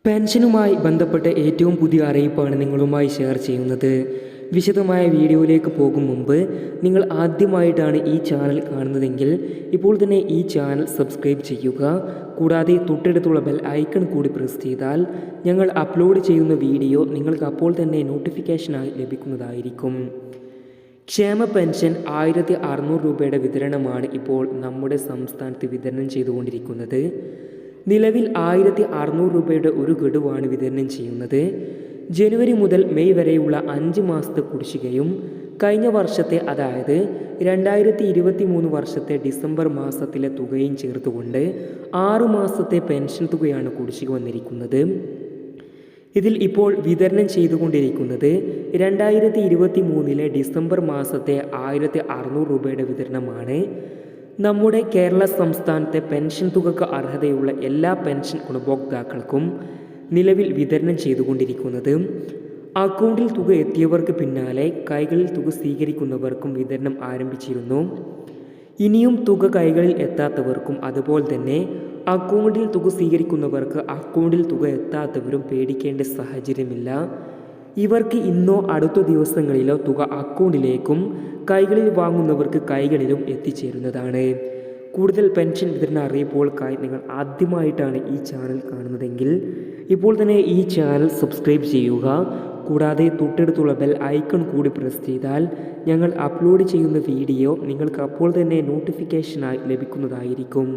പെൻഷനുമായി ബന്ധപ്പെട്ട ഏറ്റവും പുതിയ അറിയിപ്പാണ് നിങ്ങളുമായി ഷെയർ ചെയ്യുന്നത്. വിശദമായ വീഡിയോയിലേക്ക് പോകും മുമ്പ് നിങ്ങൾ ആദ്യമായിട്ടാണ് ഈ ചാനൽ കാണുന്നതെങ്കിൽ ഇപ്പോൾ തന്നെ ഈ ചാനൽ സബ്സ്ക്രൈബ് ചെയ്യുക. കൂടാതെ തൊട്ടടുത്തുള്ള ബെൽ ഐക്കൺ കൂടി പ്രസ് ചെയ്താൽ ഞങ്ങൾ അപ്ലോഡ് ചെയ്യുന്ന വീഡിയോ നിങ്ങൾക്ക് അപ്പോൾ തന്നെ നോട്ടിഫിക്കേഷനായി ലഭിക്കുന്നതായിരിക്കും. ക്ഷേമ പെൻഷൻ 1600 രൂപയുടെ വിതരണമാണ് ഇപ്പോൾ നമ്മുടെ സംസ്ഥാനത്ത് വിതരണം ചെയ്തുകൊണ്ടിരിക്കുന്നത്. നിലവിൽ 1600 രൂപയുടെ ഒരു ഗഡുവാണ് വിതരണം ചെയ്യുന്നത്. ജനുവരി മുതൽ മെയ് വരെയുള്ള 5 മാസത്തെ കുടിശ്ശികയും കഴിഞ്ഞ വർഷത്തെ, അതായത് 2023 വർഷത്തെ ഡിസംബർ മാസത്തിലെ തുകയും ചേർത്തുകൊണ്ട് 6 മാസത്തെ പെൻഷൻ തുകയാണ് കുടിശ്ശിക വന്നിരിക്കുന്നത്. ഇതിൽ ഇപ്പോൾ വിതരണം ചെയ്തുകൊണ്ടിരിക്കുന്നത് 2023 ഡിസംബർ മാസത്തെ 1600 രൂപയുടെ വിതരണമാണ്. നമ്മുടെ കേരള സംസ്ഥാനത്തെ പെൻഷൻ തുകക്ക് അർഹതയുള്ള എല്ലാ പെൻഷൻ ഗുണഭോക്താക്കൾക്കും നിലവിൽ വിതരണം ചെയ്തുകൊണ്ടിരിക്കുന്നത്. അക്കൗണ്ടിൽ തുക എത്തിയവർക്ക് പിന്നാലെ കൈകളിൽ തുക സ്വീകരിക്കുന്നവർക്കും വിതരണം ആരംഭിച്ചിരുന്നു. ഇനിയും തുക കൈകളിൽ എത്താത്തവർക്കും അതുപോലെ തന്നെ അക്കൗണ്ടിൽ തുക സ്വീകരിക്കുന്നവർക്ക് അക്കൗണ്ടിൽ തുക എത്താത്തവരും പേടിക്കേണ്ട സാഹചര്യമില്ല. ഇവർക്ക് ഇന്നോ അടുത്ത ദിവസങ്ങളിലോ തുക അക്കൗണ്ടിലേക്കും കൈകളിൽ വാങ്ങുന്നവർക്ക് കൈകളിലും എത്തിച്ചേരുന്നതാണ്. കൂടുതൽ പെൻഷൻ വിതരണ അറിയിപ്പുകൾക്കായി നിങ്ങൾ ആദ്യമായിട്ടാണ് ഈ ചാനൽ കാണുന്നതെങ്കിൽ ഇപ്പോൾ തന്നെ ഈ ചാനൽ സബ്സ്ക്രൈബ് ചെയ്യുക. കൂടാതെ തൊട്ടടുത്തുള്ള ബെൽ ഐക്കൺ കൂടി പ്രസ് ചെയ്താൽ ഞങ്ങൾ അപ്ലോഡ് ചെയ്യുന്ന വീഡിയോ നിങ്ങൾക്ക് അപ്പോൾ തന്നെ നോട്ടിഫിക്കേഷനായി ലഭിക്കുന്നതായിരിക്കും.